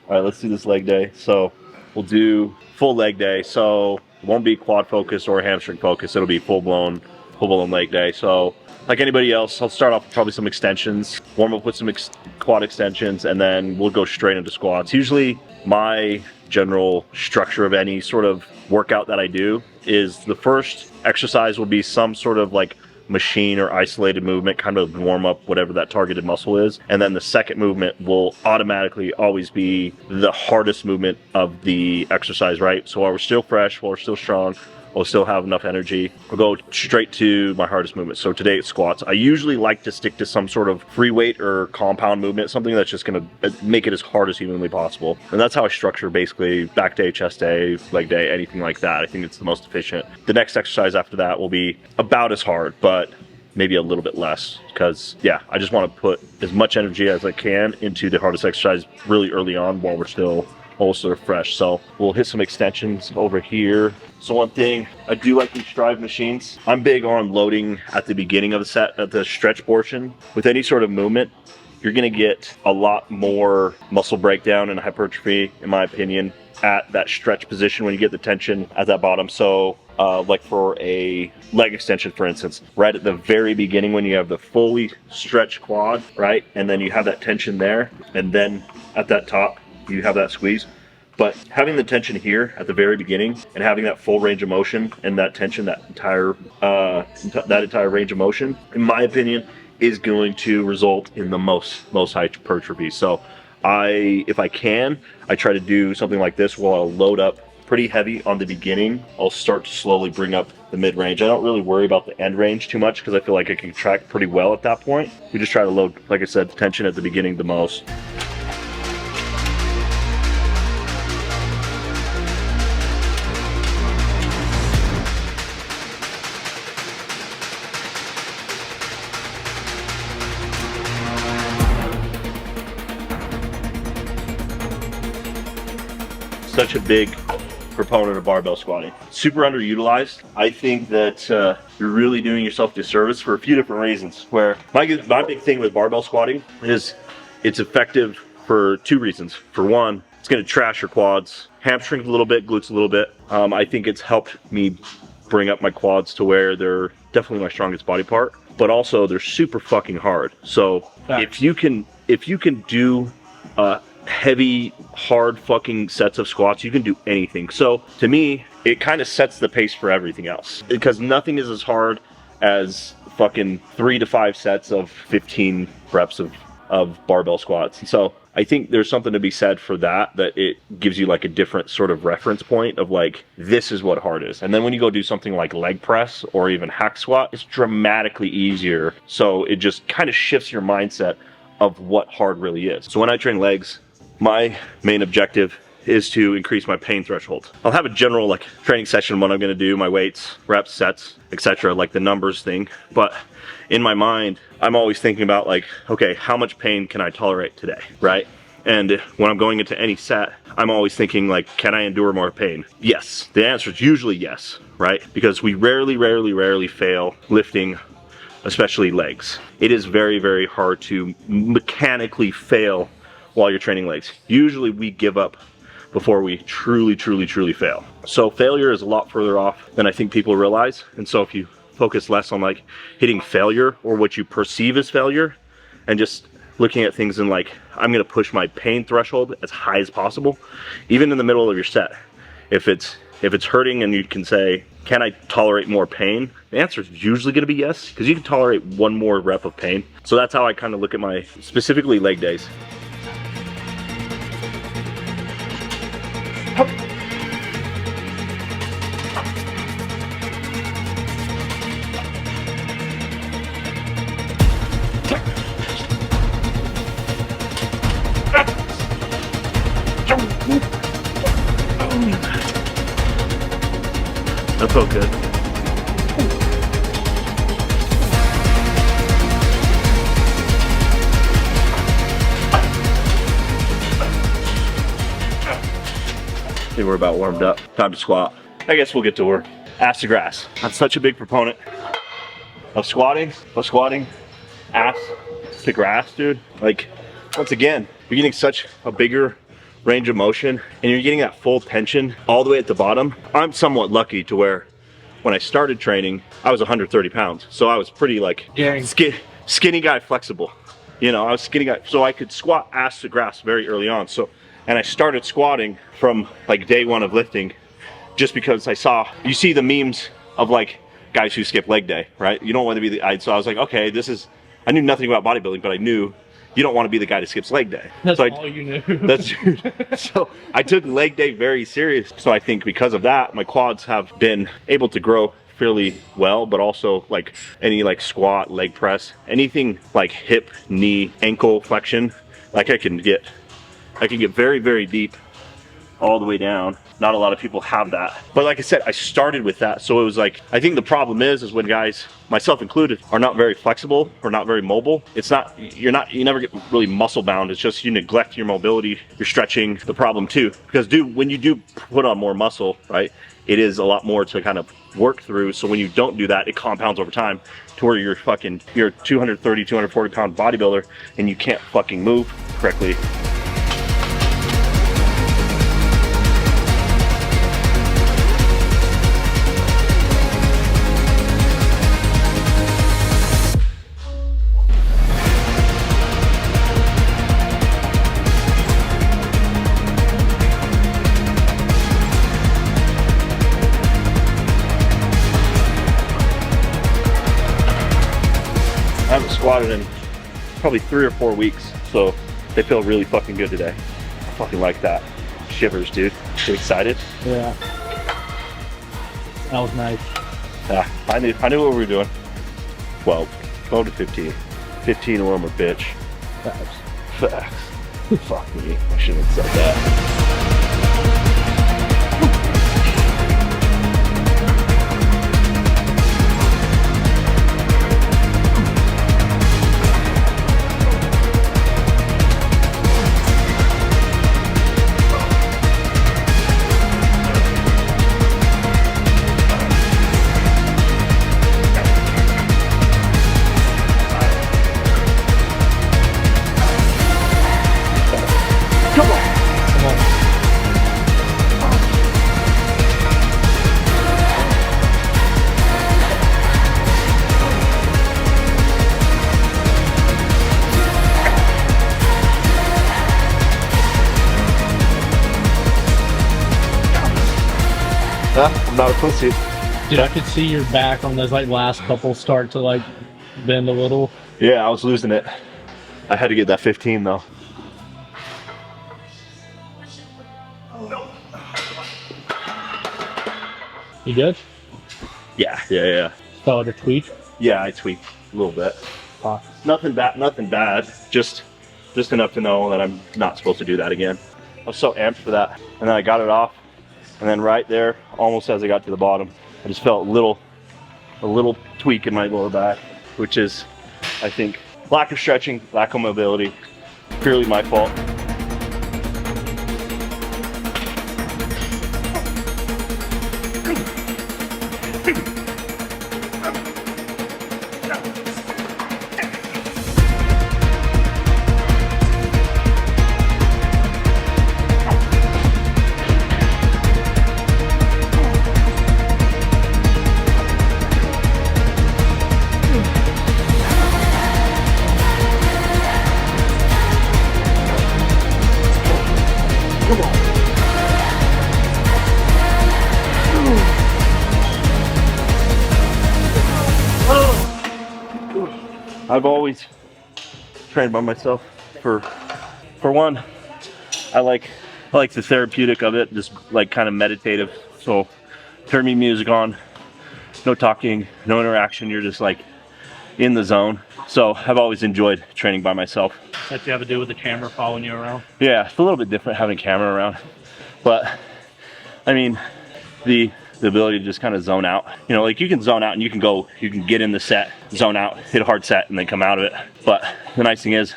All right, let's do this leg day. So we'll do full leg day. So it won't be quad focus or hamstring focus. It'll be full blown leg day. So like anybody else, I'll start off with probably some extensions, warm up with some quad extensions, and then we'll go straight into squats. Usually my general structure of any sort of workout that I do is the first exercise will be some sort of like machine or isolated movement, kind of warm up whatever that targeted muscle is, and then the second movement will automatically always be the hardest movement of the exercise, right? So while we're still fresh, while we're still strong, we'll still have enough energy, we'll go straight to my hardest movement. So today it's squats. I usually like to stick to some sort of free weight or compound movement, something that's just gonna make it as hard as humanly possible. And that's how I structure basically back day, chest day, leg day, anything like that. I think it's the most efficient. The next exercise after that will be about as hard, but maybe a little bit less, because yeah, I just want to put as much energy as I can into the hardest exercise really early on while we're still also fresh. So we'll hit some extensions over here. So one thing, I do like these Strive machines. I'm big on loading at the beginning of the set, at the stretch portion. With any sort of movement, you're gonna get a lot more muscle breakdown and hypertrophy, in my opinion, at that stretch position when you get the tension at that bottom. So like for a leg extension, for instance, right at the very beginning when you have the fully stretched quad, right? And then you have that tension there, and then at that top, you have that squeeze. But having the tension here at the very beginning and having that full range of motion and that tension, that entire range of motion, in my opinion, is going to result in the most hypertrophy. So if I can, I try to do something like this where I'll load up pretty heavy on the beginning. I'll start to slowly bring up the mid-range. I don't really worry about the end range too much because I feel like I can track pretty well at that point. We just try to load, like I said, tension at the beginning the most. Such a big proponent of barbell squatting. Super underutilized. I think that you're really doing yourself a disservice for a few different reasons. Where my big thing with barbell squatting is it's effective for two reasons. For one, it's going to trash your quads, hamstrings a little bit, glutes a little bit. I think it's helped me bring up my quads to where they're definitely my strongest body part, but also they're super fucking hard. So if you can do heavy, hard fucking sets of squats, you can do anything. So to me, it kind of sets the pace for everything else, because nothing is as hard as fucking 3 to 5 sets of 15 reps of barbell squats. So I think there's something to be said for that it gives you like a different sort of reference point of like, this is what hard is. And then when you go do something like leg press or even hack squat, it's dramatically easier. So it just kind of shifts your mindset of what hard really is. So when I train legs, my main objective is to increase my pain threshold. I'll have a general like training session, what I'm gonna do, my weights, reps, sets, etc., like the numbers thing. But in my mind, I'm always thinking about like, okay, how much pain can I tolerate today, right? And when I'm going into any set, I'm always thinking like, can I endure more pain? Yes, the answer is usually yes, right? Because we rarely fail lifting, especially legs. It is very hard to mechanically fail while you're training legs. Usually we give up before we truly fail. So failure is a lot further off than I think people realize. And so if you focus less on like hitting failure or what you perceive as failure, and just looking at things in like, I'm gonna push my pain threshold as high as possible, even in the middle of your set. If it's hurting and you can say, can I tolerate more pain? The answer is usually gonna be yes, because you can tolerate one more rep of pain. So that's how I kind of look at my specifically leg days. That felt good. I think we're about warmed up. Time to squat. I guess we'll get to work. Ass to grass. I'm such a big proponent of squatting, ass to grass, dude. Like, once again, you're getting such a bigger, range of motion and you're getting that full tension all the way at the bottom. I'm somewhat lucky to where when I started training, I was 130 pounds. So I was pretty like skinny guy, flexible. You know, I was skinny guy, so I could squat ass to grass very early on. So, and I started squatting from like day one of lifting, just because you see the memes of like guys who skip leg day, right? You don't want to be so I was like, okay, I knew nothing about bodybuilding, but I knew you don't want to be the guy that skips leg day. That's all you knew. So I took leg day very serious. So I think because of that, my quads have been able to grow fairly well, but also like any like squat, leg press, anything like hip, knee, ankle flexion, like I can get very, very deep all the way down. Not a lot of people have that. But like I said, I started with that. So it was like, I think the problem is when guys, myself included, are not very flexible or not very mobile. You never get really muscle bound. It's just you neglect your mobility, your stretching. The problem too, because when you do put on more muscle, right, it is a lot more to kind of work through. So when you don't do that, it compounds over time to where you're a 230, 240 pound bodybuilder and you can't fucking move correctly. I haven't squatted in probably 3 or 4 weeks, so they feel really fucking good today. I fucking like that. Shivers, dude. Get excited? Yeah. That was nice. Yeah, I knew what we were doing. 12 to 15. 15 or I'm a bitch. Facts. Fuck me. I shouldn't have said that. I'm not a pussy. Dude, I could see your back on those like last couple start to like bend a little. Yeah, I was losing it. I had to get that 15 though. You good? Yeah. Felt like a tweak? Yeah, I tweaked a little bit. Nothing bad. Just enough to know that I'm not supposed to do that again. I was so amped for that. And then I got it off. And then right there, almost as I got to the bottom, I just felt a little tweak in my lower back, which is, I think, lack of stretching, lack of mobility, purely my fault. I've always trained by myself. For one, I like the therapeutic of it, just like kind of meditative. So turn me music on, no talking, no interaction. You're just like in the zone. So I've always enjoyed training by myself. That you have to do with the camera following you around? Yeah, it's a little bit different having a camera around, but I mean, the ability to just kind of zone out. You know, like you can zone out and you can get in the set, zone out, hit a hard set, and then come out of it. But the nice thing is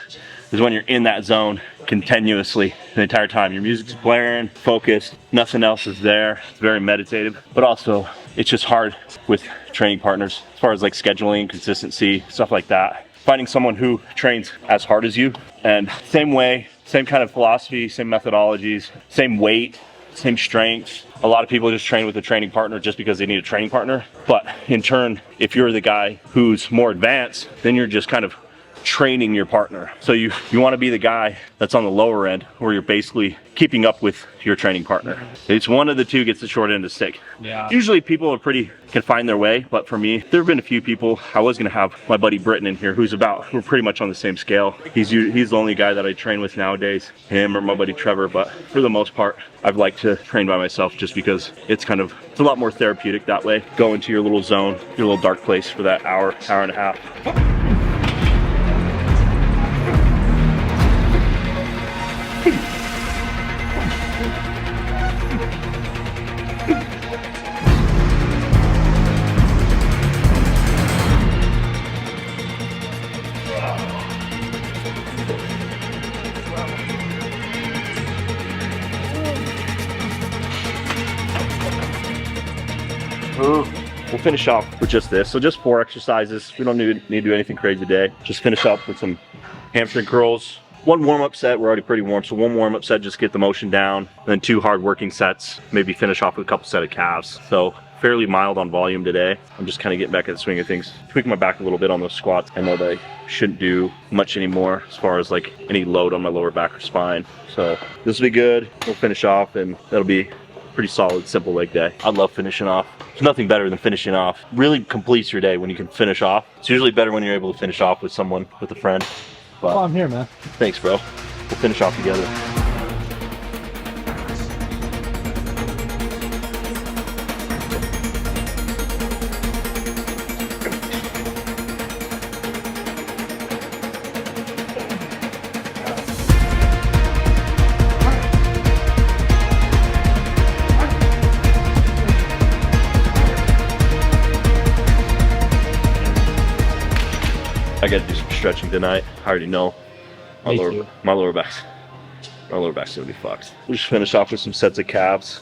when you're in that zone continuously the entire time, your music's blaring, focused, nothing else is there. It's very meditative, but also it's just hard with training partners as far as like scheduling, consistency, stuff like that. Finding someone who trains as hard as you, and same way Same kind of philosophy, same methodologies, same weight, same strength. A lot of people just train with a training partner just because they need a training partner. But in turn, if you're the guy who's more advanced, then you're just kind of training your partner. So you want to be the guy that's on the lower end where you're basically keeping up with your training partner. It's one of the two gets the short end of the stick. Yeah. Usually people can find their way, but for me, there have been a few people. I was going to have my buddy Britton in here we're pretty much on the same scale. He's the only guy that I train with nowadays, him or my buddy Trevor, but for the most part, I've liked to train by myself just because it's a lot more therapeutic that way. Go into your little zone, your little dark place for that hour and a half. We'll finish off with just this. So just 4 exercises. We don't need to do anything crazy today. Just finish up with some hamstring curls. 1 warm-up set. We're already pretty warm, so 1 warm-up set, just get the motion down. Then 2 hard working sets. Maybe finish off with a couple set of calves. So fairly mild on volume today. I'm just kind of getting back at the swing of things. Tweaking my back a little bit on those squats. I know that I shouldn't do much anymore as far as like any load on my lower back or spine. So this will be good. We'll finish off and that'll be pretty solid, simple leg day. I love finishing off. There's nothing better than finishing off. Really completes your day when you can finish off. It's usually better when you're able to finish off with someone, with a friend. But I'm here, man. thanks, bro. We'll finish off together. I gotta do some stretching tonight. I already know my lower back's gonna be fucked. We'll just finish off with some sets of calves.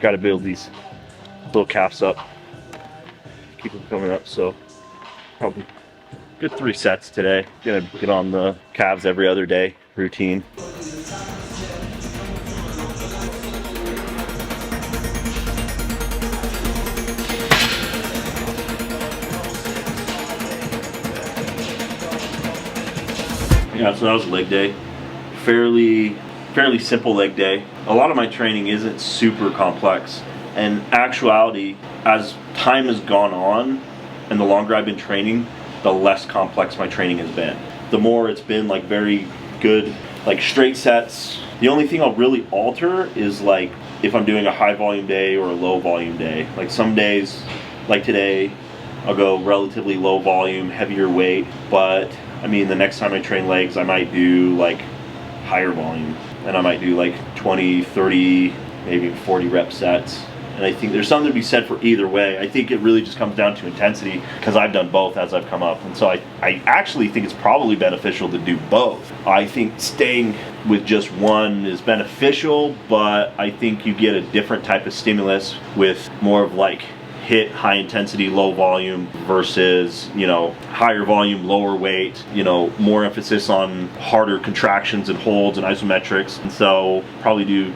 Gotta build these little calves up. Keep them coming up, so probably good 3 sets today. Gonna get on the calves every other day routine. Yeah, so that was leg day. Fairly simple leg day. A lot of my training isn't super complex. And actuality, as time has gone on and the longer I've been training, the less complex my training has been. The more it's been like very good, like straight sets. The only thing I'll really alter is like if I'm doing a high volume day or a low volume day. Like some days, like today, I'll go relatively low volume, heavier weight, but I mean, the next time I train legs, I might do like higher volume, and I might do like 20, 30, maybe 40 rep sets. And I think there's something to be said for either way. I think it really just comes down to intensity, because I've done both as I've come up. And so I actually think it's probably beneficial to do both. I think staying with just one is beneficial, but I think you get a different type of stimulus with more of like hit high intensity, low volume versus, higher volume, lower weight, more emphasis on harder contractions and holds and isometrics. And so probably do,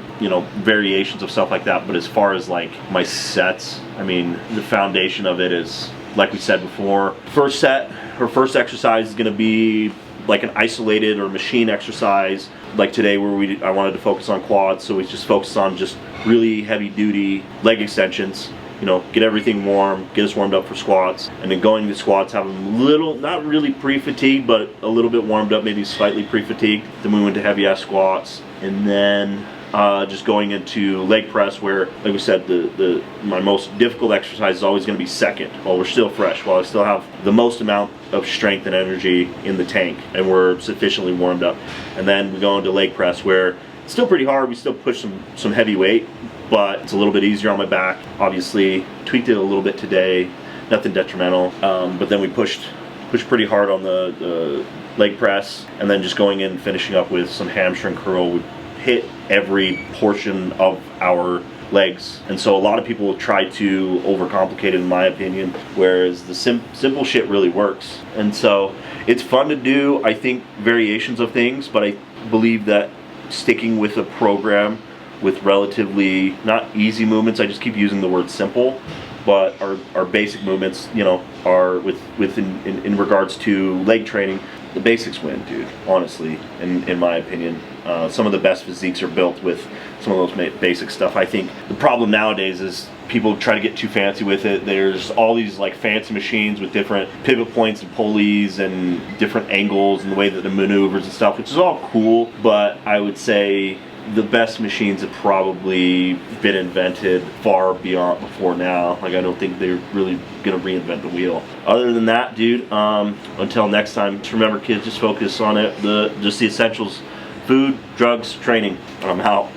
variations of stuff like that. But as far as like my sets, I mean, the foundation of it is, like we said before, first set or first exercise is going to be like an isolated or machine exercise. Like today where I wanted to focus on quads, so we just focused on just really heavy duty leg extensions. Get everything warm, get us warmed up for squats, and then going to squats, have them a little, not really pre-fatigued, but a little bit warmed up, maybe slightly pre-fatigued. Then we went to heavy ass squats, and then just going into leg press, where, like we said, my most difficult exercise is always going to be second, while we're still fresh, while I still have the most amount of strength and energy in the tank, and we're sufficiently warmed up. And then we go into leg press, where it's still pretty hard. We still push some heavy weight, but it's a little bit easier on my back. Obviously, tweaked it a little bit today, nothing detrimental. But then we pushed pretty hard on the leg press, and then just going in and finishing up with some hamstring curl. We hit every portion of our legs, and so a lot of people try to overcomplicate it, in my opinion, whereas the simple shit really works. And so it's fun to do, I think, variations of things, but believe that sticking with a program with relatively not easy movements, I just keep using the word simple, but our basic movements, you know, are in regards to leg training, the basics win, dude. Honestly, in my opinion, some of the best physiques are built with some of those basic stuff. I think the problem nowadays is people try to get too fancy with it. There's all these like fancy machines with different pivot points and pulleys and different angles and the way that it maneuvers and stuff, which is all cool, but I would say the best machines have probably been invented far beyond before now. Like, I don't think they're really gonna reinvent the wheel. Other than that, dude, until next time, just remember, kids, just focus on it, just the essentials: food, drugs, training. I'm out.